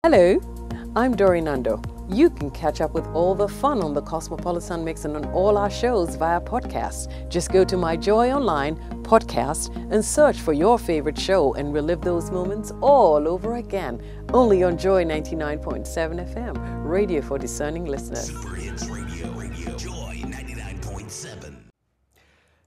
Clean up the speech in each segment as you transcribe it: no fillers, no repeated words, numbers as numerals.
Hello, I'm Dori Nando. You can catch up with all the fun on the Cosmopolitan Mix and on all our shows via podcast. Just go to My Joy Online podcast and search for your favorite show and relive those moments all over again. Only on Joy 99.7 FM, radio for discerning listeners. Super Hits Radio, Joy 99.7.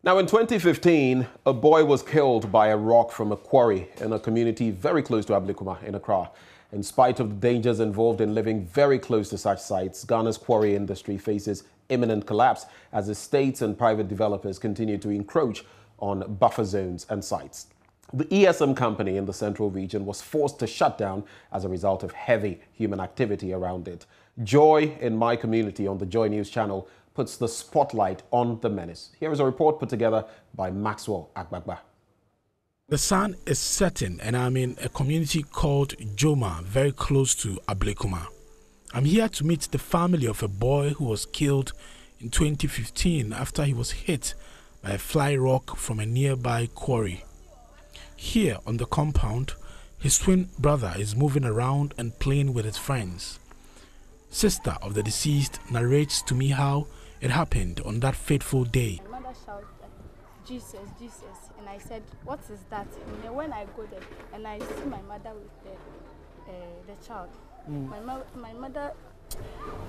Now, in 2015, a boy was killed by a rock from a quarry in a community very close to Ablekuma in Accra. In spite of the dangers involved in living very close to such sites, Ghana's quarry industry faces imminent collapse as the states and private developers continue to encroach on buffer zones and sites. The ESM company in the central region was forced to shut down as a result of heavy human activity around it. Joy in My Community on the Joy News channel puts the spotlight on the menace. Here is a report put together by Maxwell Agbagba. The sun is setting and I'm in a community called Joma, very close to Ablekuma. I'm here to meet the family of a boy who was killed in 2015 after he was hit by a fly rock from a nearby quarry. Here on the compound, his twin brother is moving around and playing with his friends. Sister of the deceased narrates to me how it happened on that fateful day. My mother shouted, Jesus, Jesus. And I said, what is that? And then when I go there and I see my mother with the child, my mother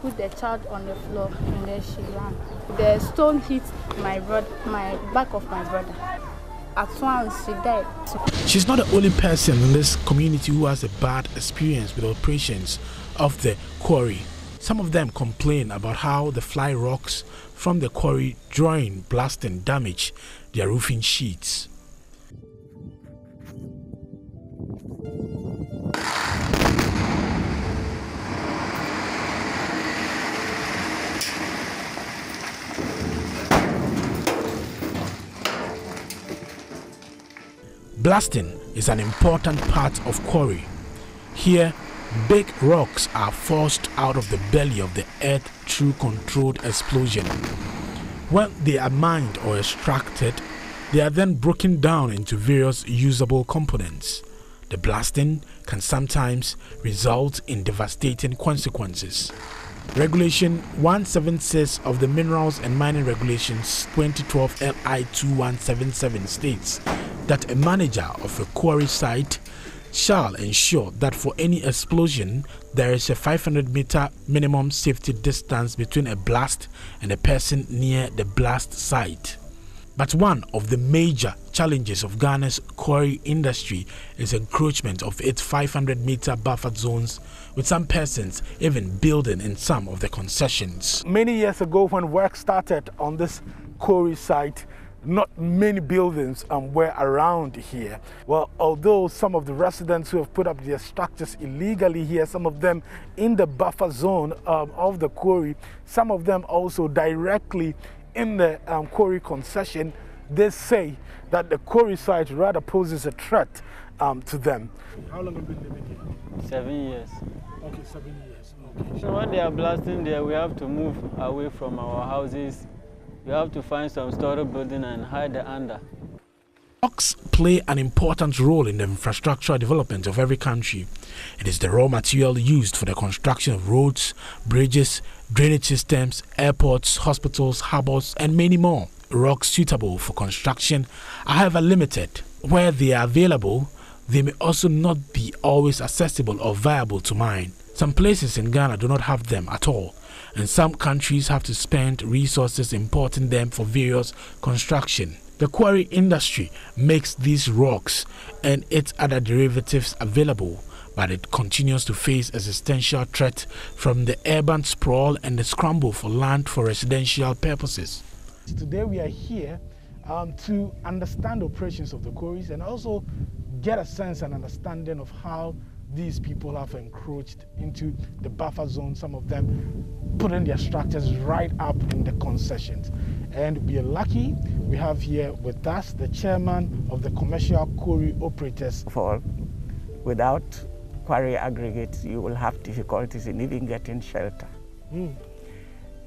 put the child on the floor and then she ran. The stone hit my back of my brother. At once she died. She's not the only person in this community who has a bad experience with operations of the quarry. Some of them complain about how the fly rocks from the quarry during blasting damage their roofing sheets. Blasting is an important part of quarry. Here, big rocks are forced out of the belly of the earth through controlled explosion. When they are mined or extracted, they are then broken down into various usable components. The blasting can sometimes result in devastating consequences. Regulation 176 of the Minerals and Mining Regulations 2012 LI 2177 states that a manager of a quarry site shall ensure that for any explosion there is a 500-meter minimum safety distance between a blast and a person near the blast site. But one of the major challenges of Ghana's quarry industry is encroachment of its 500-meter buffer zones, with some persons even building in some of the concessions. Many years ago when work started on this quarry site, not many buildings were around here. Well, although some of the residents who have put up their structures illegally here, some of them in the buffer zone of the quarry, some of them also directly in the quarry concession, they say that the quarry site rather poses a threat to them. How long have you been living here? 7 years. Okay, 7 years. Okay. So when they are blasting there, we have to move away from our houses. We have to find some storage building and hide under. Rocks play an important role in the infrastructural development of every country. It is the raw material used for the construction of roads, bridges, drainage systems, airports, hospitals, harbors, and many more. Rocks suitable for construction are however limited. Where they are available, they may also not be always accessible or viable to mine. Some places in Ghana do not have them at all, and some countries have to spend resources importing them for various construction. The quarry industry makes these rocks and its other derivatives available, but it continues to face existential threat from the urban sprawl and the scramble for land for residential purposes. Today we are here to understand the operations of the quarries and also get a sense and understanding of how these people have encroached into the buffer zone, some of them putting their structures right up in the concessions. And we are lucky, we have here with us the chairman of the Commercial Quarry Operators. Without quarry aggregates, you will have difficulties in even getting shelter.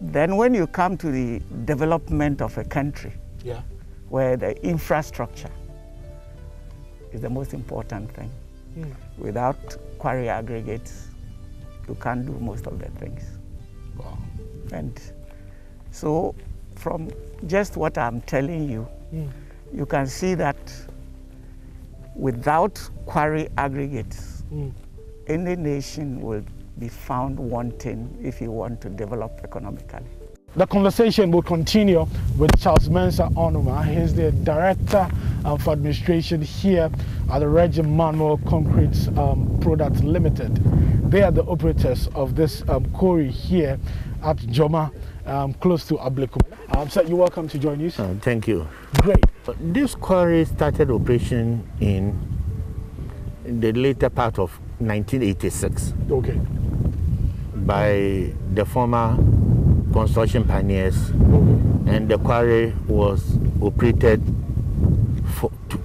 Then when you come to the development of a country, where the infrastructure is the most important thing. Without quarry aggregates, you can't do most of the things. Wow. And so from just what I'm telling you, you can see that without quarry aggregates, any nation will be found wanting if you want to develop economically. The conversation will continue with Charles Mensah Onuma. He's the Director for Administration here at the Regime Manual Concrete Products Limited. They are the operators of this quarry here at Joma, close to Ablekuma. Sir, you're welcome to JoyNews. Thank you. Great. This quarry started operation in the later part of 1986 Okay. by the former construction pioneers, and the quarry was operated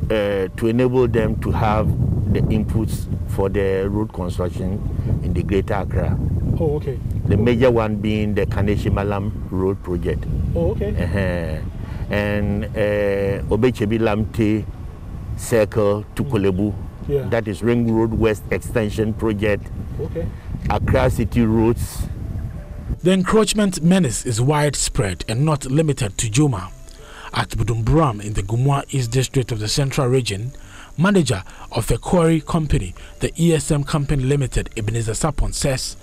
to enable them to have the inputs for the road construction in the Greater Accra. Oh, okay. The major one being the Kaneshi Malam Road project. Oh, okay. And Obechebi Lamte Circle to Kolebu. Yeah. That is Ring Road West Extension Project. Okay. Accra City Roads. The encroachment menace is widespread and not limited to Joma. At Budumbram in the Gumua East District of the Central Region, manager of a quarry company, the ESM Company Limited, Ebenezer Sapon, says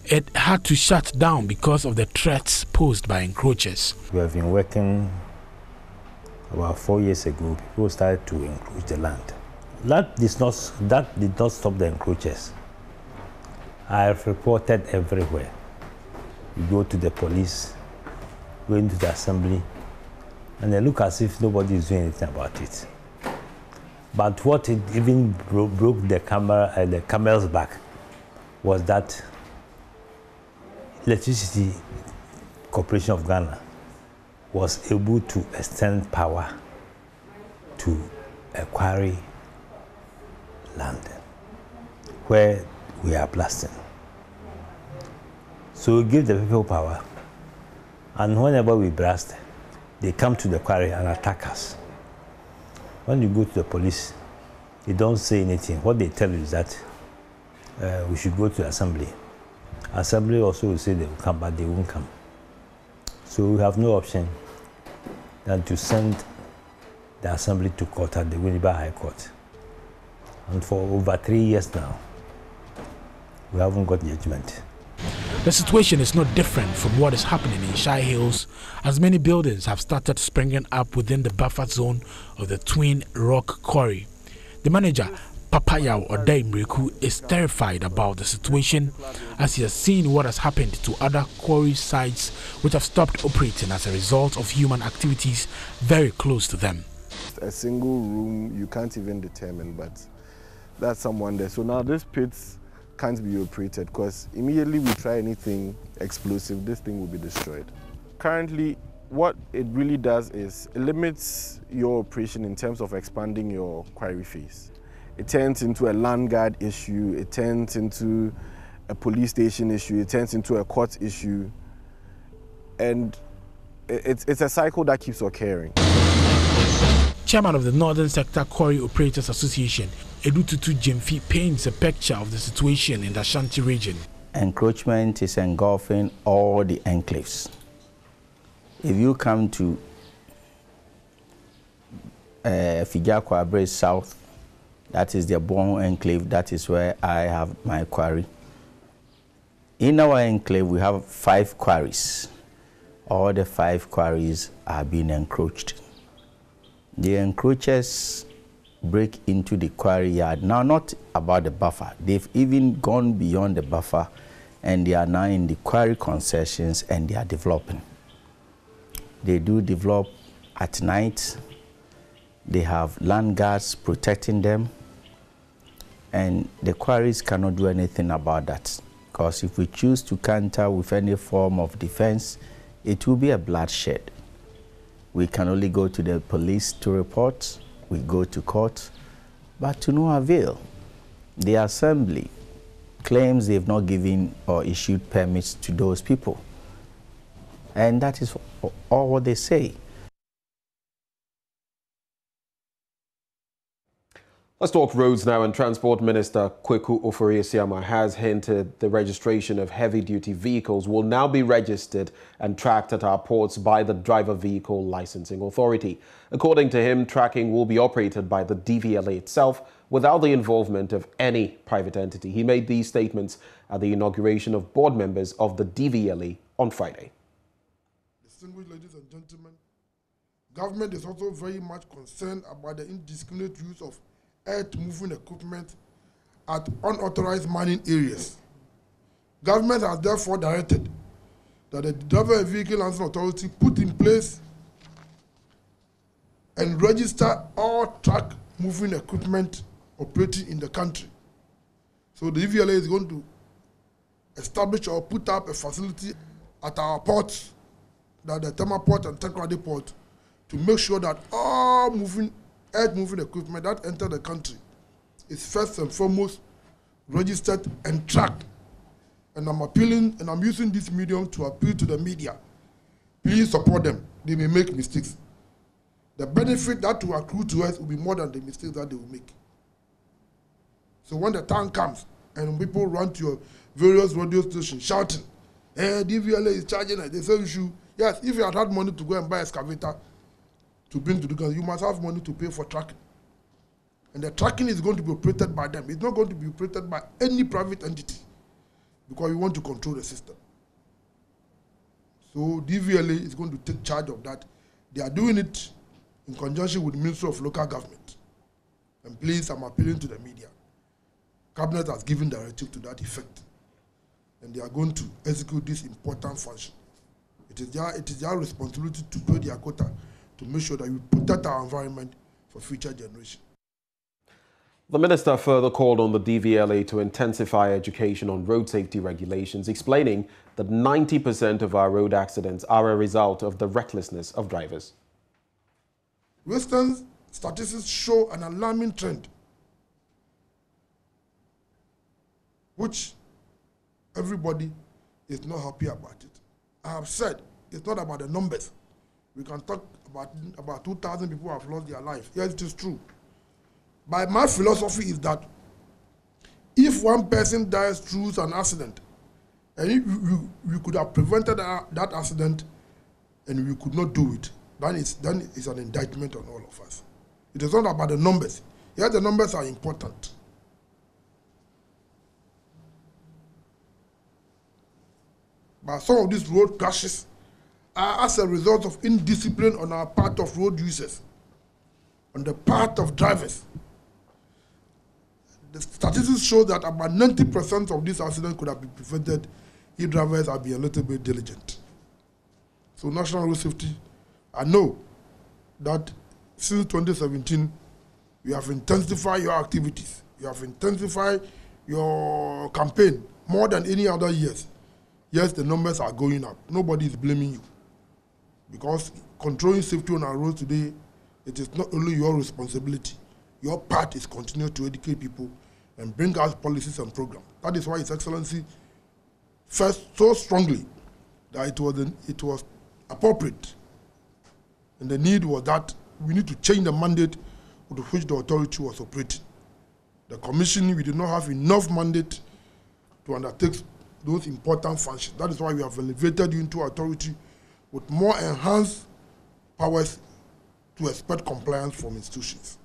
it had to shut down because of the threats posed by encroachers. We have been working about 4 years ago. People started to encroach the land. That did not stop the encroachers. I have reported everywhere. You go to the police, go into the assembly, and they look as if nobody is doing anything about it. But what it even broke the camel's back was that Electricity Corporation of Ghana was able to extend power to a quarry land where we are blasting. So we give the people power, and whenever we blast, they come to the quarry and attack us. When you go to the police, they don't say anything. What they tell you is that we should go to the assembly. Assembly also will say they will come, but they won't come. So we have no option than to send the assembly to court at the Winneba High Court. And for over 3 years now, we haven't got judgment. The situation is not different from what is happening in Shai Hills, as many buildings have started springing up within the buffer zone of the Twin Rock Quarry. The manager, Papayao Odaimriku, is terrified about the situation as he has seen what has happened to other quarry sites which have stopped operating as a result of human activities very close to them. A single room you can't even determine, but that's someone there. So now this pits can't be operated because immediately we try anything explosive, this thing will be destroyed. Currently, what it really does is it limits your operation in terms of expanding your quarry face. It turns into a land guard issue, it turns into a police station issue, it turns into a court issue, and it's a cycle that keeps occurring. Chairman of the Northern Sector Quarry Operators Association, Edututu Jemfi, paints a picture of the situation in the Ashanti region. Encroachment is engulfing all the enclaves. If you come to Fijakwa South, that is the Bon enclave, that is where I have my quarry. In our enclave, we have 5 quarries. All the 5 quarries are being encroached. The encroachers break into the quarry yard. Now, not about the buffer. They've even gone beyond the buffer, and they are now in the quarry concessions, and they are developing. They do develop at night. They have land guards protecting them, and the quarries cannot do anything about that. Because if we choose to counter with any form of defense, it will be a bloodshed. We can only go to the police to report, we go to court, but to no avail. The assembly claims they've not given or issued permits to those people. And that is all what they say. Let's talk roads now, and Transport Minister Kweku Ofori-Asiamah has hinted the registration of heavy-duty vehicles will now be registered and tracked at our ports by the Driver Vehicle Licensing Authority. According to him, tracking will be operated by the DVLA itself without the involvement of any private entity. He made these statements at the inauguration of board members of the DVLA on Friday. Distinguished ladies and gentlemen, government is also very much concerned about the indiscriminate use of earth-moving equipment at unauthorized mining areas. Government has therefore directed that the Driver Vehicle Licensing Authority put in place and register all track-moving equipment operating in the country. So the DVLA is going to establish or put up a facility at our ports, that the Tema Port and Tekrade Port, to make sure that all earth-moving equipment that enter the country is first and foremost registered and tracked. And I'm appealing, and I'm using this medium to appeal to the media. Please support them. They may make mistakes. The benefit that will accrue to us will be more than the mistakes that they will make. So when the time comes and people run to your various radio stations shouting, DVLA is charging us, they say you should, yes, if you had money to go and buy an excavator to bring to the country, you must have money to pay for tracking. And the tracking is going to be operated by them. It's not going to be operated by any private entity because we want to control the system. So DVLA is going to take charge of that. They are doing it in conjunction with the Ministry of Local Government. And please, I'm appealing to the media. Cabinet has given directive to that effect. And they are going to execute this important function. It is their responsibility to pay their quota to make sure that we protect our environment for future generations. The minister further called on the DVLA to intensify education on road safety regulations, explaining that 90% of our road accidents are a result of the recklessness of drivers. Recent statistics show an alarming trend, which everybody is not happy about it. I have said it's not about the numbers. We can talk about 2,000 people have lost their life. Yes, it is true. But my philosophy is that if one person dies through an accident, and we could have prevented that accident and we could not do it, then it's an indictment on all of us. It is not about the numbers. Yes, the numbers are important. But some of these road crashes are as a result of indiscipline on our part of road users, on the part of drivers. The statistics show that about 90% of these accidents could have been prevented if drivers had been a little bit diligent. So National Road Safety, I know that since 2017, you have intensified your activities. You have intensified your campaign more than any other years. Yes, the numbers are going up. Nobody is blaming you. Because controlling safety on our roads today, it is not only your responsibility. Your part is continue to educate people and bring out policies and programs. That is why His Excellency first so strongly that it was appropriate. And the need was that we need to change the mandate with which the authority was operating. The commission, we did not have enough mandate to undertake those important functions. That is why we have elevated you into authority with more enhanced powers to expect compliance from institutions.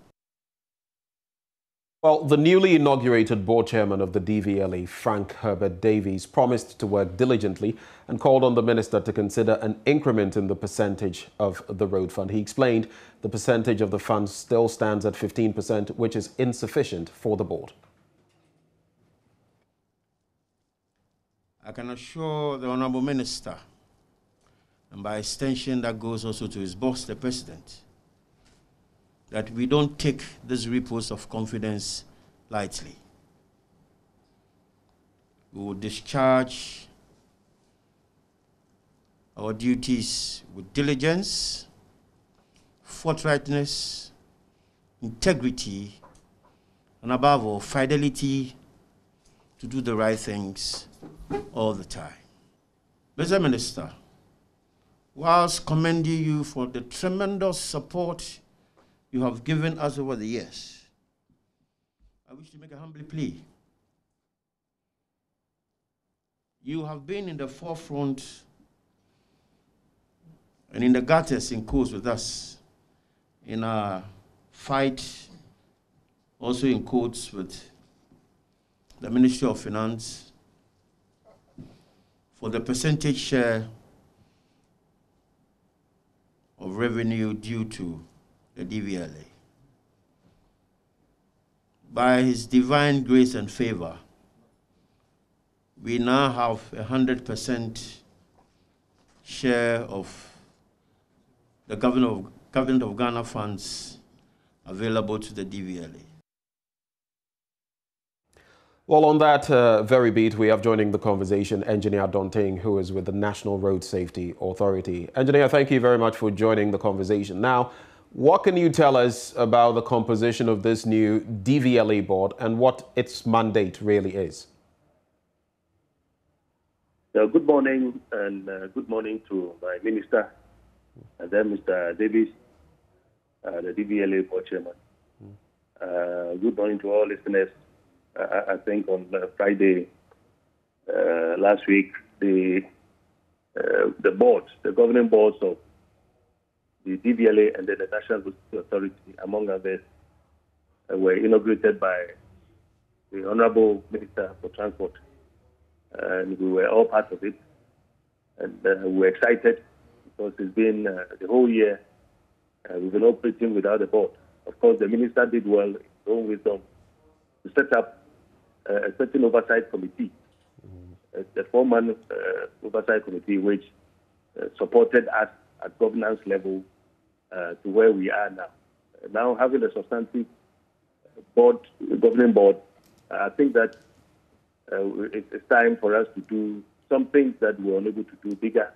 Well, the newly inaugurated board chairman of the DVLA, Frank Herbert Davies, promised to work diligently and called on the minister to consider an increment in the percentage of the road fund. He explained the percentage of the fund still stands at 15%, which is insufficient for the board. I can assure the Honourable Minister, and by extension that goes also to his boss, the President, that we don't take this repose of confidence lightly. We will discharge our duties with diligence, forthrightness, integrity, and above all, fidelity to do the right things all the time. Mr. Minister, whilst commending you for the tremendous support you have given us over the years, I wish to make a humble plea. You have been in the forefront and in the gutters in course with us in our fight, also in courts with the Ministry of Finance for the percentage share of revenue due to the DVLA. By His divine grace and favor, we now have 100% share of the Government of Ghana funds available to the DVLA. Well, on that very beat, we have joining the conversation Engineer Donting, who is with the National Road Safety Authority. Engineer, thank you very much for joining the conversation. Now, what can you tell us about the composition of this new DVLA board and what its mandate really is? Good morning, and good morning to my minister, and then Mr. Davis, the DVLA board chairman. Good morning to all listeners. I think on Friday last week, the boards, the governing boards of the DVLA and then the National Road Safety Authority, among others, were inaugurated by the Honorable Minister for Transport. And we were all part of it. And we were excited because it's been the whole year we've been operating without a board. Of course, the minister did well in his own wisdom to set up a certain oversight committee, a four-man oversight committee which supported us at governance level to where we are now. Now having a substantive board, governing board, I think that it's time for us to do some things that we were unable to do bigger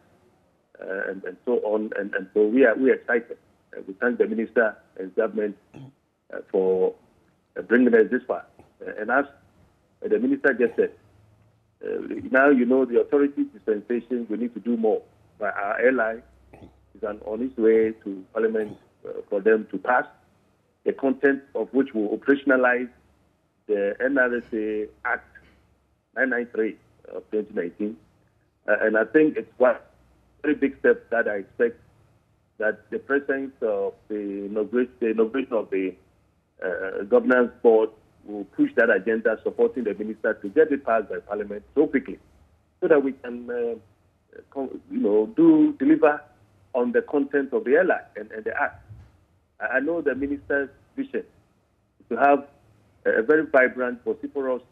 and so on. And so we're excited. We thank the minister and government for bringing us this far. And as the minister just said, now you know the authority dispensation, we need to do more. But our ally is on its way to Parliament for them to pass the content of which will operationalize the NRSA Act 993 of 2019. And I think it's one very big step that I expect that the presence of the inauguration of the governance board will push that agenda, supporting the minister to get it passed by Parliament so quickly, so that we can, deliver on the content of the LI and the Act. I know the minister's vision is to have a very vibrant, vociferous,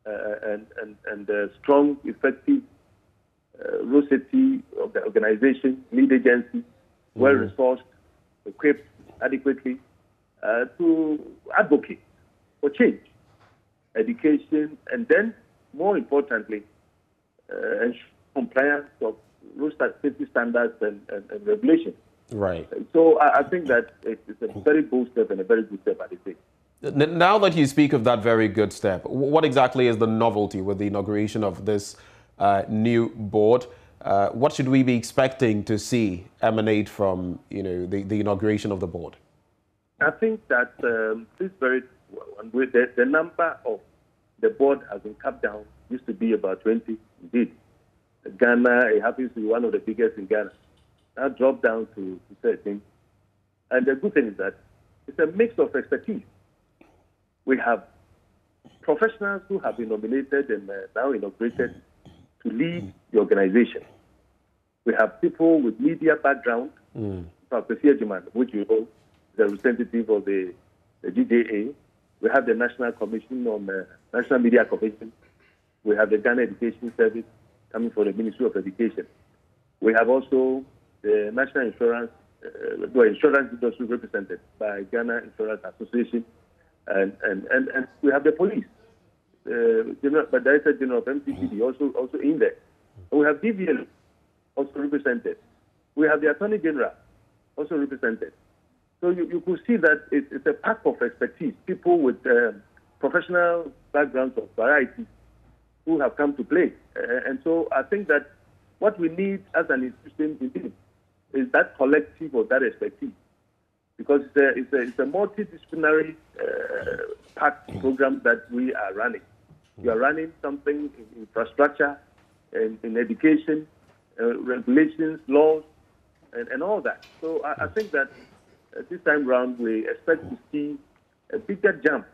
and strong, effective road safety of the organization, lead agency, well-resourced, equipped adequately to advocate for change, education, and then, more importantly, ensure compliance of road safety standards and regulations. Right. So I think that it's a very bold step and a very good step at the same. Now that you speak of that very good step, what exactly is the novelty with the inauguration of this new board? What should we be expecting to see emanate from the inauguration of the board? I think that the number of the board has been cut down. Used to be about 20, indeed. Ghana, it happens to be one of the biggest in Ghana. Now dropped down to 13. And the good thing is that it's a mix of expertise. We have professionals who have been nominated and now inaugurated to lead the organization. We have people with media background, Dr. Siajiman, which you know, the representative of the GJA. We have the National Commission on National Media Commission. We have the Ghana Education Service coming from the Ministry of Education. We have also the National Insurance industry represented by Ghana Insurance Association, and we have the police. But Director General of MCPD also in there. And we have DVL also represented. We have the Attorney General also represented. So you could see that it's a pack of expertise, people with professional backgrounds of variety who have come to play. And so I think that what we need as an institution indeed is that collective or that expertise because it's a multidisciplinary program that we are running. We are running something in infrastructure, in education, regulations, laws, and all that. So I think that this time round we expect to see a bigger jump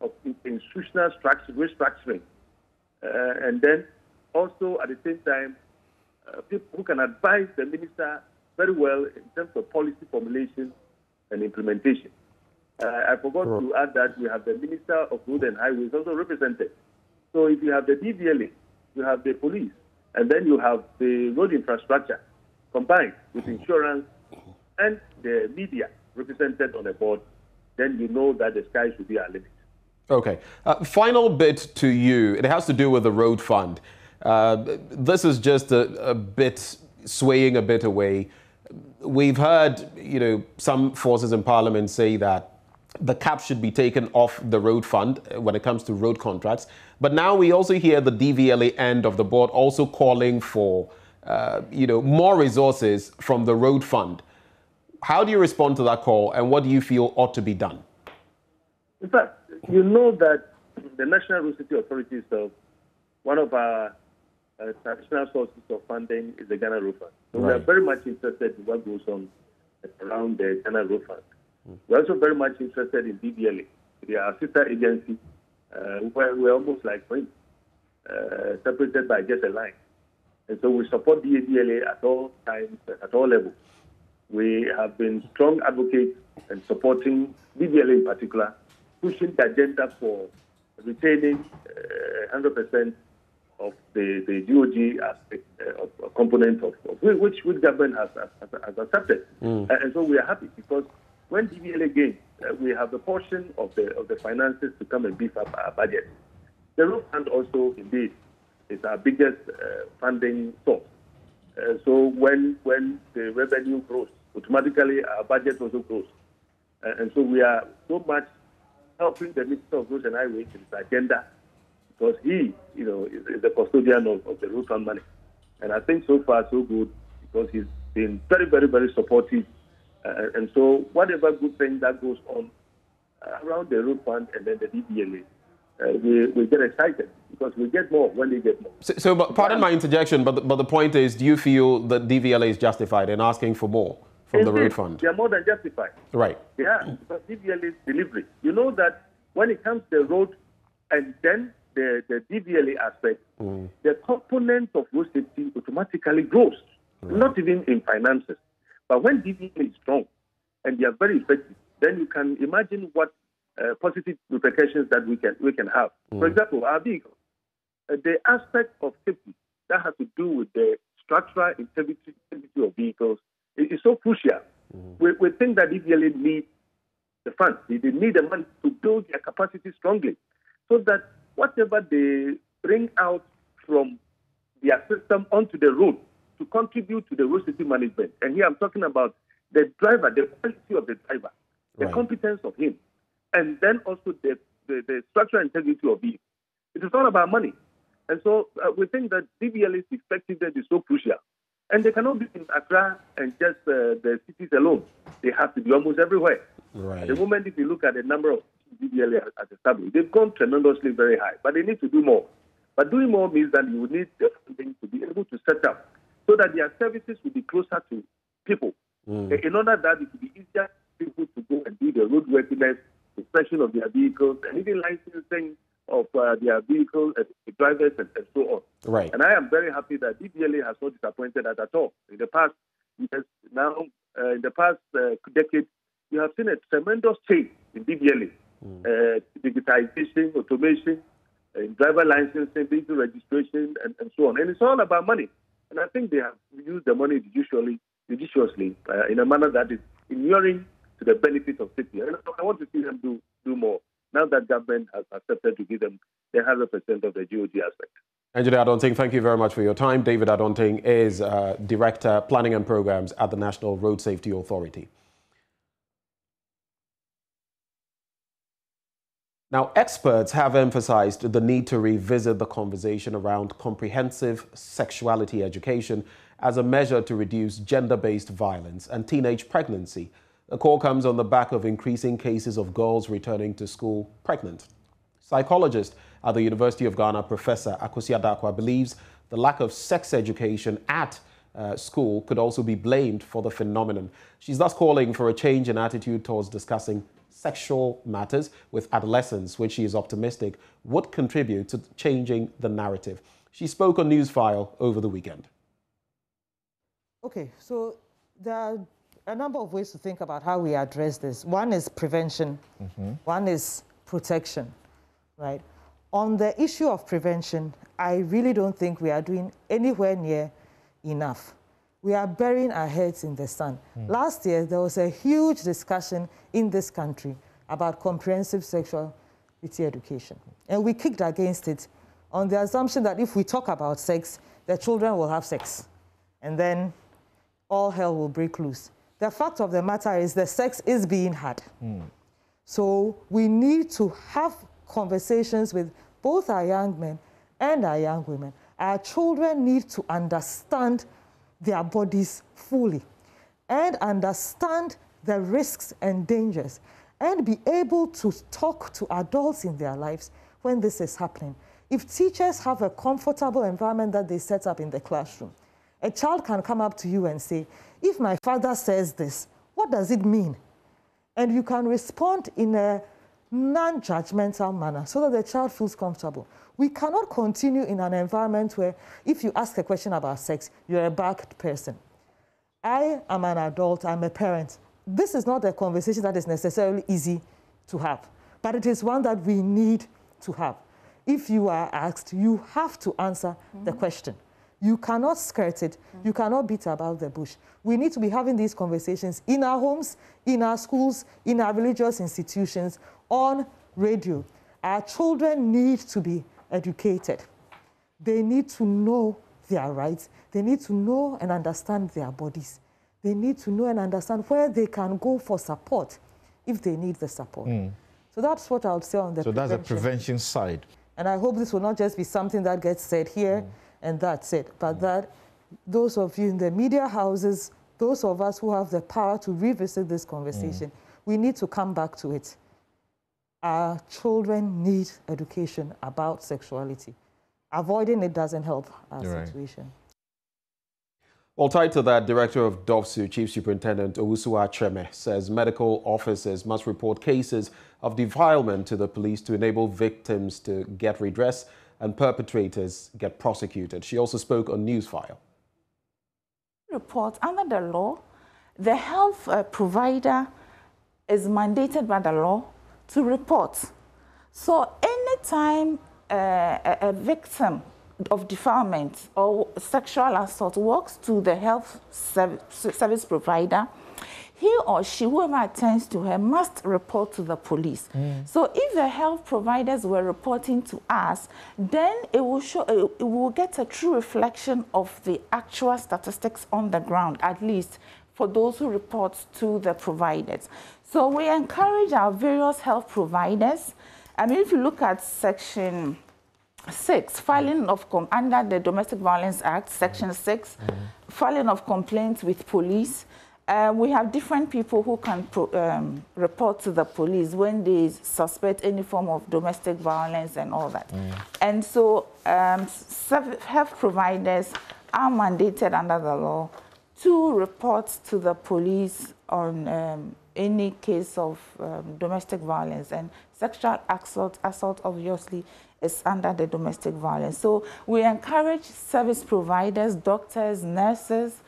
of institutional restructuring, and then also at the same time people who can advise the minister very well in terms of policy formulation and implementation. I forgot to add that we have the Minister of Road and Highways also represented. So if you have the DVLA, you have the police, and then you have the road infrastructure combined with insurance and the media represented on the board, then you know that the sky should be our limit. Okay. Final bit to you. It has to do with the road fund. This is just a bit swaying a bit away. We've heard, some forces in Parliament say that the cap should be taken off the road fund when it comes to road contracts. But now we also hear the DVLA end of the board also calling for, more resources from the road fund. How do you respond to that call, and what do you feel ought to be done? In fact, you know that the National Road Safety Authority is one of our traditional sources of funding is the Ghana Road Fund. So we are very much interested in what goes on around the Ghana Road Fund. We're also very much interested in DVLA. They are a sister agency where we're almost like friends, separated by just a line. And so we support the DVLA at all times, at all levels. We have been strong advocates and supporting DVLA in particular, pushing the agenda for retaining 100% of the GOG aspect of component of which government has accepted. And so we are happy because when DVLA gains, we have the portion of the finances to come and beef up our budget. The road fund also, indeed, is our biggest funding source. So when the revenue grows, automatically our budget also grows. And so we are so much helping the Minister of Roads and Highways in his agenda because he, is the custodian of the road fund money. And I think so far so good because he's been very, very, very supportive. And so whatever good thing that goes on around the road fund and then the DVLA, we get excited because we get more when they get more. So pardon my interjection, but the point is, do you feel that DVLA is justified in asking for more from the road fund? They are more than justified. Right. Yeah, because DVLA is delivery. You know that when it comes to the road and then the DVLA aspect, the component of road safety automatically grows, not even in finances. But when DVLA is strong and they are very effective, then you can imagine what positive repercussions that we can have. For example, our vehicles, the aspect of safety that has to do with the structural integrity of vehicles is so crucial. We think that DVLA needs the funds. They need the money to build their capacity strongly so that whatever they bring out from their system onto the road to contribute to the road safety management. And here I'm talking about the driver, the quality of the driver, the competence of him, and then also the structural integrity of it. It is all about money. And so we think that DVLA's effectiveness is so crucial. And they cannot be in Accra and just the cities alone. They have to be almost everywhere. At the moment, if you look at the number of DVLA has established, they've gone tremendously very high, but they need to do more. But doing more means that you need the funding to be able to set up so that their services will be closer to people. In order that it will be easier for people to go and do the roadworthiness, inspection of their vehicles, and even licensing of their vehicles, drivers, and so on. Right. And I am very happy that DVLA has not disappointed us at all. In the past years, in the past decade, we have seen a tremendous change in DVLA. Digitization, automation, driver licensing, vehicle registration, and so on. And it's all about money. And I think they have used the money judiciously in a manner that is inuring to the benefit of safety. And I want to see them do more now that government has accepted to give them the 100% of the GOG aspect. Engineer Adonting, thank you very much for your time. David Adonting is Director, Planning and Programs at the National Road Safety Authority. Now, experts have emphasized the need to revisit the conversation around comprehensive sexuality education as a measure to reduce gender-based violence and teenage pregnancy. The call comes on the back of increasing cases of girls returning to school pregnant. Psychologist at the University of Ghana, Professor Akosi Adakwa, believes the lack of sex education at school could also be blamed for the phenomenon. She's thus calling for a change in attitude towards discussing sexual matters with adolescents, which she is optimistic would contribute to changing the narrative. She spoke on Newsfile over the weekend. Okay, so there are a number of ways to think about how we address this. One is prevention, one is protection, right? On the issue of prevention, I really don't think we are doing anywhere near enough. We are burying our heads in the sand. Last year, there was a huge discussion in this country about comprehensive sexuality education. And we kicked against it on the assumption that if we talk about sex, the children will have sex. And then all hell will break loose. The fact of the matter is the sex is being had. So we need to have conversations with both our young men and our young women. Our children need to understand their bodies fully and understand the risks and dangers and be able to talk to adults in their lives when this is happening. If teachers have a comfortable environment that they set up in the classroom, a child can come up to you and say, if my father says this, what does it mean? And you can respond in a non-judgmental manner so that the child feels comfortable. We cannot continue in an environment where if you ask a question about sex, you're a bad person. I am an adult, I'm a parent. This is not a conversation that is necessarily easy to have, but it is one that we need to have. If you are asked, you have to answer the question. You cannot skirt it. You cannot beat about the bush. We need to be having these conversations in our homes, in our schools, in our religious institutions, on radio. Our children need to be educated. They need to know their rights. They need to know and understand their bodies. They need to know and understand where they can go for support if they need the support. So that's what I would say on the prevention. So that's the prevention side. And I hope this will not just be something that gets said here and that's it, but that those of you in the media houses, those of us who have the power to revisit this conversation, we need to come back to it. Our children need education about sexuality. Avoiding it doesn't help our situation. Well, tied to that, Director of DOVSU, Chief Superintendent Owusu Acheme, says medical officers must report cases of defilement to the police to enable victims to get redress and perpetrators get prosecuted. She also spoke on Newsfile. Report under the law, the health provider is mandated by the law to report. So anytime a victim of defilement or sexual assault walks to the health service provider, he or she, whoever attends to her, must report to the police. So if the health providers were reporting to us, then it will show, it will get a true reflection of the actual statistics on the ground, at least for those who report to the providers. So we encourage our various health providers. I mean, if you look at Section 6, filing of under the Domestic Violence Act, Section 6, filing of complaints with police. We have different people who can report to the police when they suspect any form of domestic violence and all that. And so health providers are mandated under the law to report to the police on any case of domestic violence, and sexual assault obviously is under the domestic violence. So we encourage service providers, doctors, nurses,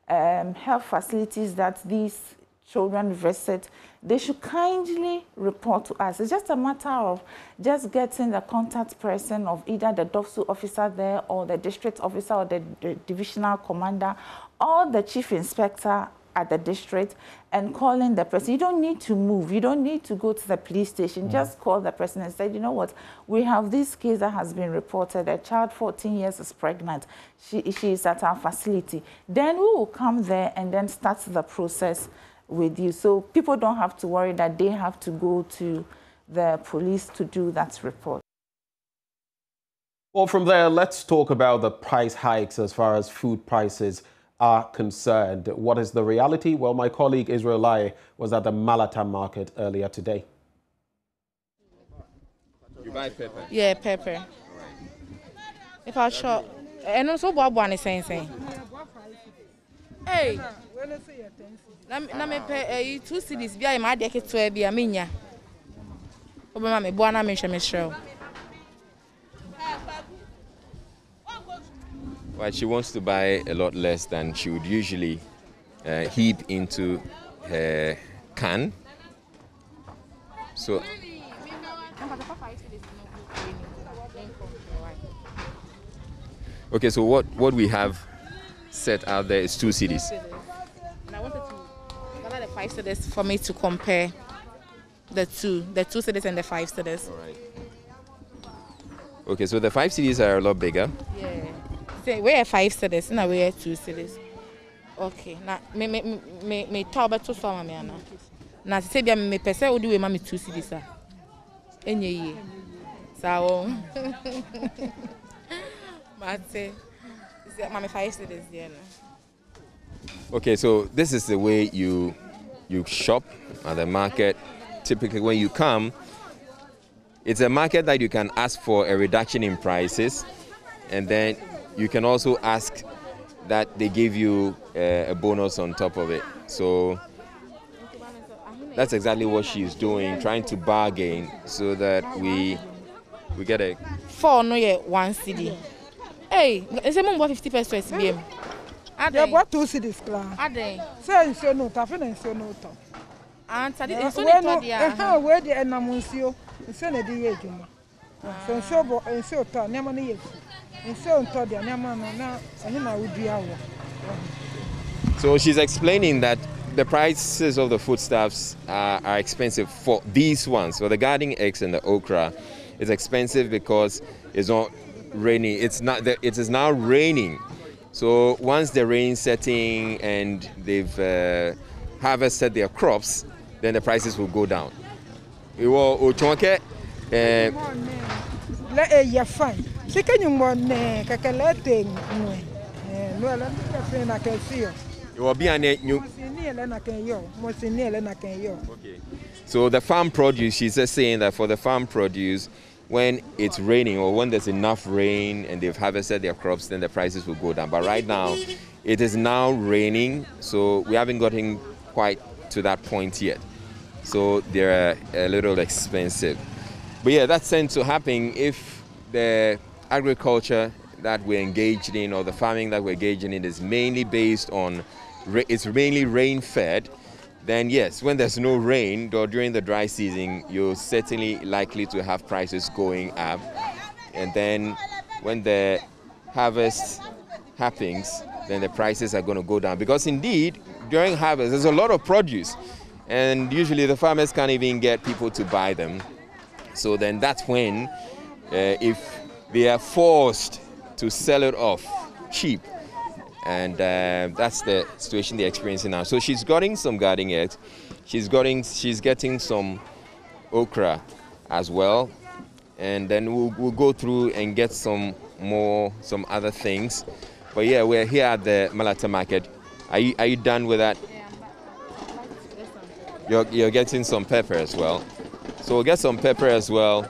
health facilities that these children visit, they should kindly report to us. It's just a matter of just getting the contact person of either the DOVSU officer there or the district officer or the divisional commander or the chief inspector at the district and calling the person. You don't need to move. You don't need to go to the police station. Just call the person and say, you know what, we have this case that has been reported. A child 14 years is pregnant. She is at our facility. Then we will come there and then start the process with you. So people don't have to worry that they have to go to the police to do that report. Well, from there, let's talk about the price hikes as far as food prices are concerned. What is the reality? Well, my colleague Israel Lai was at the Malata market earlier today. You buy pepper? Yeah, pepper. If I shop, and also one is saying. Hey, let me pay 2 cities. Be my decade to be a minya. Obama me buana me show. Well, she wants to buy a lot less than she would usually heap into her can. So. Okay, so what we have set out there is 2 cities. And I wanted to gather the 5 cities for me to compare the 2 cities and the 5 cities. All right. Okay, so the 5 cities are a lot bigger. Yeah. So we are 5 cities, and we are 2 cities. Okay. Now me talk about 2 so me ana. Na say bia me pese odi we ma me 2 cities a. Enye yi. Sawo. Okay, so this is the way you shop at the market. Typically when you come, it's a market that you can ask for a reduction in prices, and then you can also ask that they give you a bonus on top of it. So that's exactly what she's doing, trying to bargain so that we get a 4 no ye 1 CD. Hey, is it more 50 pesos BM? They bought 2 cities, class. Ade. Say so no, taffin so no top. And so no dia. Where the enamuncio, so na di ejuma. So bo so to nyama na yefu. So to dia nyama na ani na udua wo. So she's explaining that the prices of the foodstuffs are expensive for these ones. For the garden eggs and the okra, it's expensive because it's not raining. It is now raining. So once the rain setting and they've harvested their crops, then the prices will go down. Fine. She can you want calculating. So the farm produce, she's just saying that for the farm produce, when it's raining or when there's enough rain and they've harvested their crops, then the prices will go down. But right now, it is now raining, so we haven't gotten quite to that point yet. So they're a little expensive. But yeah, that's tends to happen if the agriculture that we're engaged in or the farming that we're engaging in is mainly based on, it's mainly rain-fed. Then yes, when there's no rain or during the dry season, you're certainly likely to have prices going up. And then when the harvest happens, then the prices are going to go down. Because indeed, during harvest, there's a lot of produce. And usually the farmers can't even get people to buy them. So then that's when, if they are forced to sell it off cheap, and that's the situation they're experiencing now. So she's getting some garden eggs. She's getting some okra as well. And then we'll go through and get some other things. But yeah, we're here at the Malata market. Are you done with that? You're getting some pepper as well. So we'll get some pepper as well.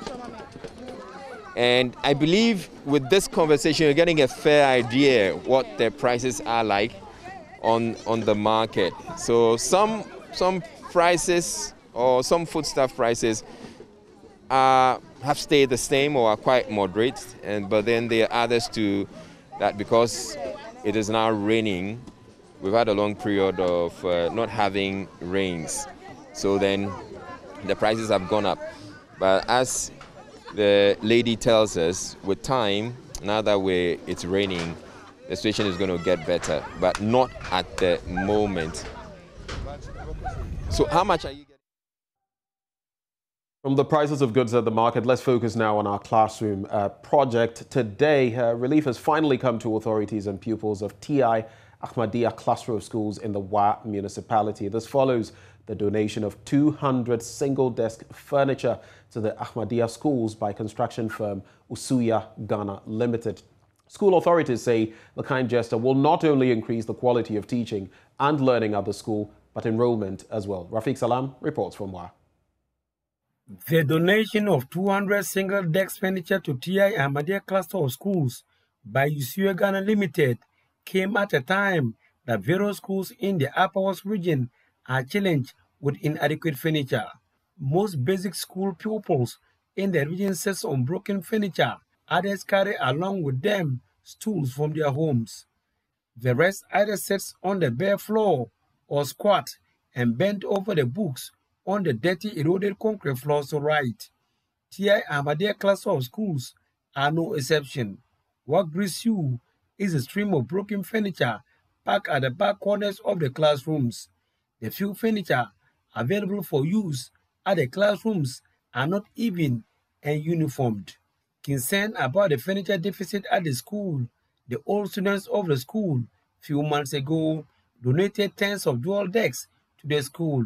And I believe with this conversation, you're getting a fair idea what the prices are like on the market. So some prices or some foodstuff prices have stayed the same or are quite moderate, but then there are others too that because it is now raining, we've had a long period of not having rains. So then the prices have gone up. But as the lady tells us, with time, now that it's raining, the situation is going to get better, but not at the moment. So how much are you getting? From the prices of goods at the market, let's focus now on our classroom project. Today, relief has finally come to authorities and pupils of TI Ahmadiyya cluster of schools in the Wa municipality. This follows the donation of 200 single-desk furniture to the Ahmadiyya schools by construction firm Usuya Ghana Limited. School authorities say the kind gesture will not only increase the quality of teaching and learning at the school, but enrollment as well. Rafiq Salam reports from WA. The donation of 200 single-desk furniture to TI Ahmadiyya cluster of schools by UCA Ghana Limited came at a time that various schools in the Upper West region are challenged with inadequate furniture. Most basic school pupils in the region sit on broken furniture. Others carry along with them stools from their homes. The rest either sits on the bare floor or squat and bend over the books on the dirty eroded concrete floors to write. TI Ahmadiyya cluster of schools are no exception. What greets you is a stream of broken furniture packed at the back corners of the classrooms. The few furniture available for use at the classrooms are not even and uniformed. Concerned about the furniture deficit at the school, the old students of the school few months ago donated tens of dual decks to the school.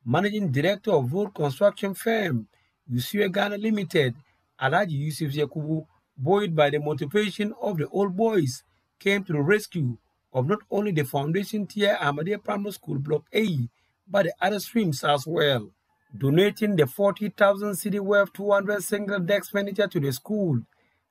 Managing Director of road construction firm UCA Ghana Limited, Alhaji Yusuf Yakubu, buoyed by the motivation of the old boys, came to the rescue of not only the foundation tier Ahmadiyya Primary School Block A, but the other streams as well. Donating the 40,000 cedi worth 200 single desk furniture to the school,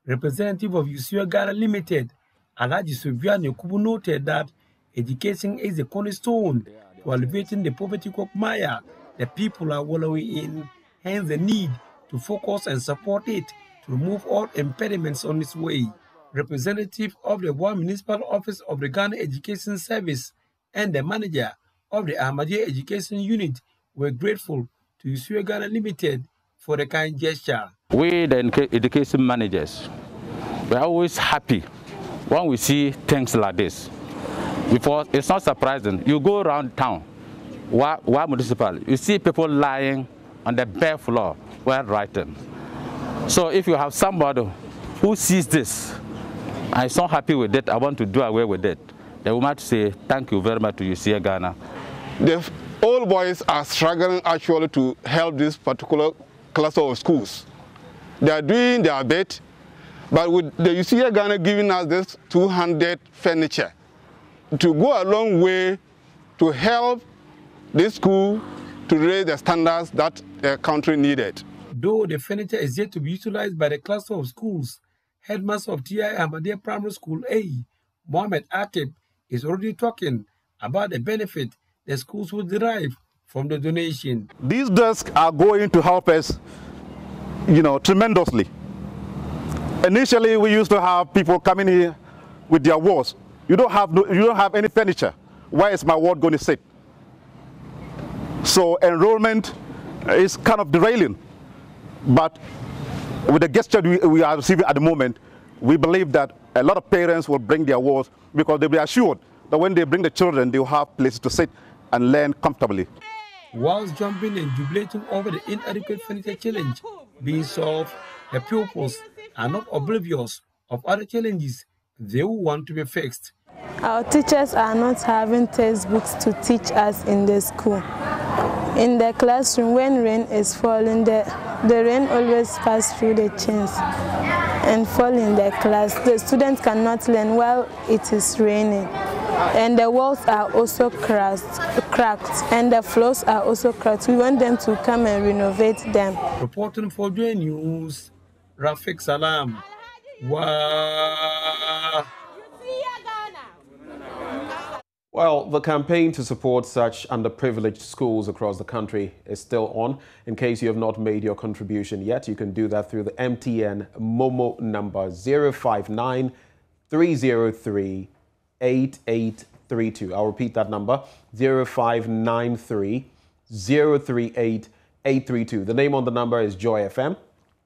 representative of UCA Ghana Limited, Alhaji Sufyan Yakubu, noted that education is the cornerstone to alleviating the poverty quagmire the people are wallowing in, hence the need to focus and support it to remove all impediments on its way. Representative of the One Municipal Office of the Ghana Education Service and the manager of the Ahmadiyya Education Unit were grateful to UCA Ghana Limited for the kind gesture. We, the education managers, we're always happy when we see things like this. Because it's not surprising. You go around town, Wa municipal, you see people lying on the bare floor while writing. So if you have somebody who sees this, I'm so happy with it, I want to do away with it, they will have to say thank you very much to UCA Ghana. The old boys are struggling actually to help this particular cluster of schools. They are doing their bit, but with the UCA Ghana giving us this 200 furniture, to go a long way to help this school to raise the standards that the country needed. Though the furniture is yet to be utilized by the cluster of schools, headmaster of TI Ahmadiyya Primary School A, Mohammed Akib, is already talking about the benefit the schools will derive from the donation. These desks are going to help us, tremendously. Initially, we used to have people coming here with their walls. You don't have any furniture. Where is my ward going to sit? So enrollment is kind of derailing. But with the gesture we are receiving at the moment, we believe that a lot of parents will bring their wards because they'll be assured that when they bring the children, they'll have places to sit and learn comfortably. Whilst jumping and jubilating over the inadequate furniture challenge being solved, the pupils are not oblivious of other challenges they will want to be fixed. Our teachers are not having textbooks to teach us in the school. In the classroom, when rain is falling, the rain always passes through the chains and fall in the class. The students cannot learn while it is raining. And the walls are also cracked, and the floors are also cracked. We want them to come and renovate them. Reporting for JoyNews, Rafiq Salam. Wow. Well, the campaign to support such underprivileged schools across the country is still on. In case you have not made your contribution yet, you can do that through the MTN Momo number 059 303 8832. I'll repeat that number, 0593 038 832. The name on the number is Joy FM.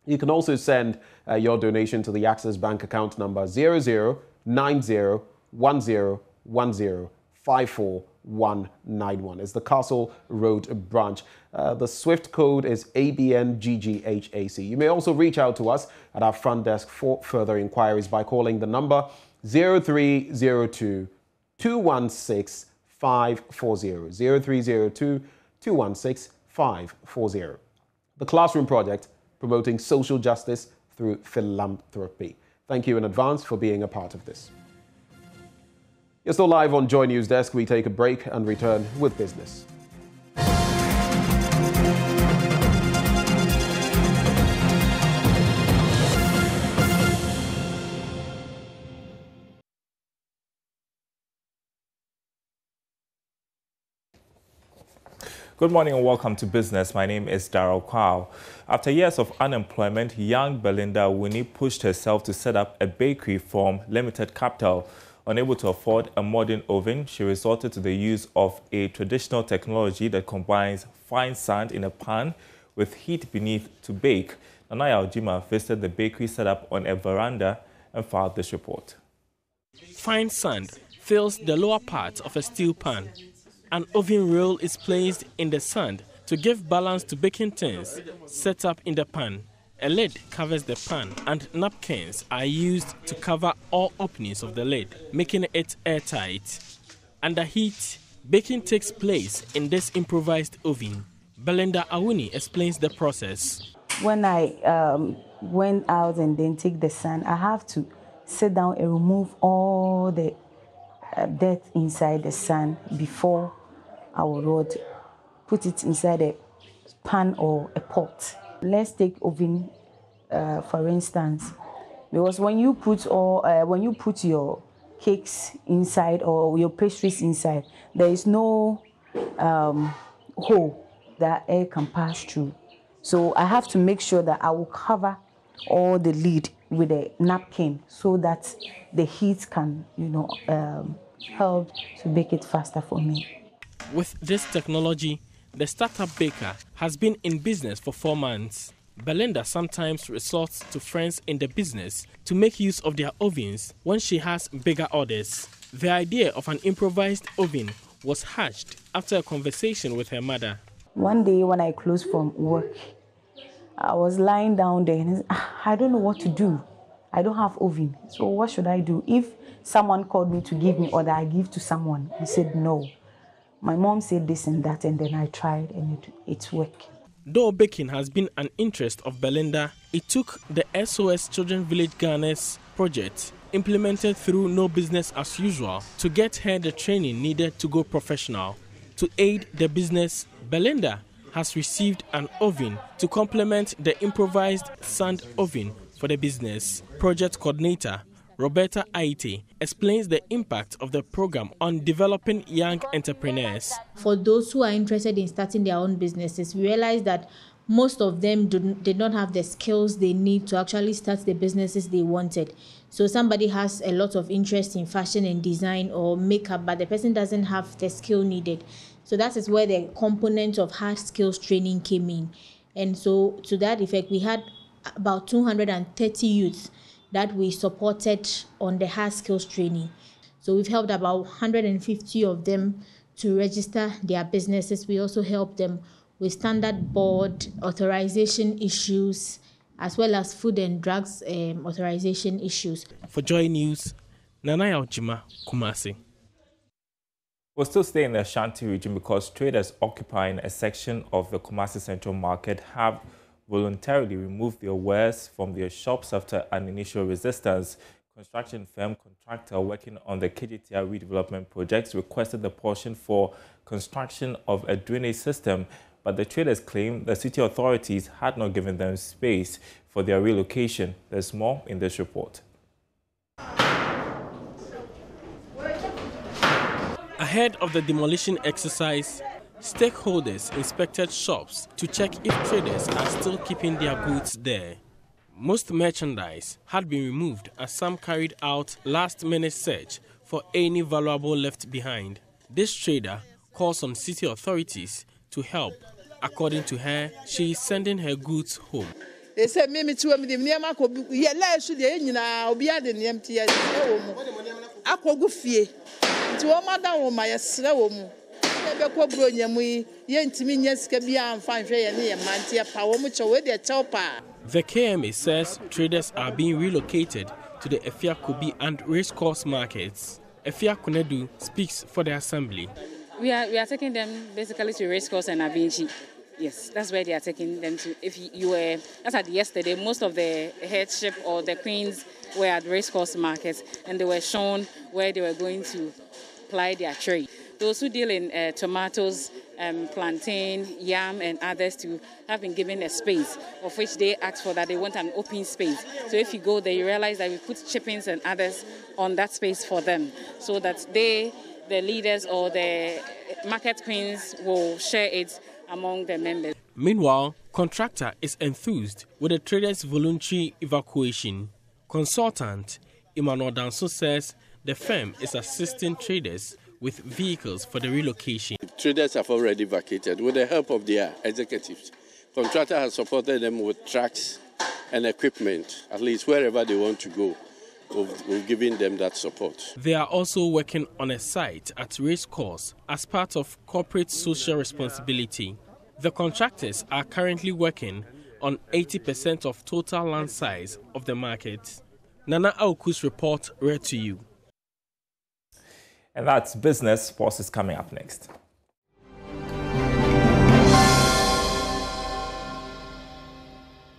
You can also send your donation to the Access Bank account number 00901010549191. It's the Castle Road branch. The SWIFT code is ABNGGHAC. You may also reach out to us at our front desk for further inquiries by calling the number 0302 216 540. 0302 216 540. The Classroom Project, promoting social justice through philanthropy. Thank you in advance for being a part of this. You're still live on Joy News Desk. We take a break and return with business. Good morning and welcome to Business. My name is Darrell Kwao. After years of unemployment, young Belinda Winnie pushed herself to set up a bakery from limited capital. Unable to afford a modern oven, she resorted to the use of a traditional technology that combines fine sand in a pan with heat beneath to bake. Nanaya Ojima visited the bakery set up on a veranda and filed this report. Fine sand fills the lower part of a steel pan. An oven rail is placed in the sand to give balance to baking tins set up in the pan. A lid covers the pan and napkins are used to cover all openings of the lid, making it airtight. Under heat, baking takes place in this improvised oven. Belinda Awuni explains the process. When I went out and then take the sand, I have to sit down and remove all the dirt inside the sand before I would put it inside a pan or a pot. Let's take oven for instance, because when you put your cakes inside or your pastries inside, there is no hole that air can pass through. So I have to make sure that I will cover all the lid with a napkin so that the heat can, help to bake it faster for me. With this technology, the startup baker has been in business for 4 months. Belinda sometimes resorts to friends in the business to make use of their ovens when she has bigger orders. The idea of an improvised oven was hatched after a conversation with her mother. One day when I closed from work, I was lying down there and I don't know what to do. I don't have oven, so what should I do? If someone called me to give me order, I give to someone. He said no. My mom said this and that, and then I tried, and it worked. Though baking has been an interest of Belinda, it took the SOS Children Village Ghana's project, implemented through No Business as Usual, to get her the training needed to go professional. To aid the business, Belinda has received an oven to complement the improvised sand oven for the business. Project coordinator Roberta Aite explains the impact of the program on developing young entrepreneurs. For those who are interested in starting their own businesses, we realize that most of them did not have the skills they need to actually start the businesses they wanted. So somebody has a lot of interest in fashion and design or makeup, but the person doesn't have the skill needed. So that is where the component of hard skills training came in. And so to that effect, we had about 230 youths that we supported on the hard skills training. So we've helped about 150 of them to register their businesses. We also help them with standard board authorization issues, as well as food and drugs authorization issues. For Joy News, Nanaya Ojima, Kumasi. We'll still stay in the Ashanti region because traders occupying a section of the Kumasi Central Market have voluntarily removed their wares from their shops after an initial resistance. Construction firm contractor working on the KEJETIA redevelopment projects requested the portion for construction of a drainage system, but the traders claim the city authorities had not given them space for their relocation. There's more in this report. Ahead of the demolition exercise, stakeholders inspected shops to check if traders are still keeping their goods there. Most merchandise had been removed as some carried out last-minute search for any valuable left behind. This trader calls on city authorities to help. According to her, she is sending her goods home. They said, "Mimi too, I'm the Niama ko ye la su de nyina obi ade nem tie e wo mu. Akogu fie. Nti wo mada wo ma ye sre wo mu. E be ko bro nyam yi ye ntimi nya sika bia amfa hwe ye ne ye mantie pa wo mu che we de chew pa." The KMA says traders are being relocated to the Efia-Kobi and racecourse markets. Efia Kunedu speaks for the assembly. We are taking them basically to racecourse and Avinci. Yes, that's where they are taking them to. If you were, as at yesterday, most of the headship or the queens were at racecourse markets, and they were shown where they were going to ply their trade. Those who deal in tomatoes, plantain, yam, and others to have been given a space, of which they asked for that they want an open space. So if you go there, you realize that we put chippings and others on that space for them, so that they, the leaders or the market queens, will share it among the members. Meanwhile, contractor is enthused with the traders' voluntary evacuation. Consultant Emmanuel Danso says the firm is assisting traders with vehicles for the relocation. Traders have already vacated with the help of their executives. Contractor has supported them with trucks and equipment, at least wherever they want to go. We've given them that support. They are also working on a site at Racecourse as part of corporate social responsibility. The contractors are currently working on 80% of total land size of the market. Nana Auku's report read to you. And that's Business. Sports is coming up next.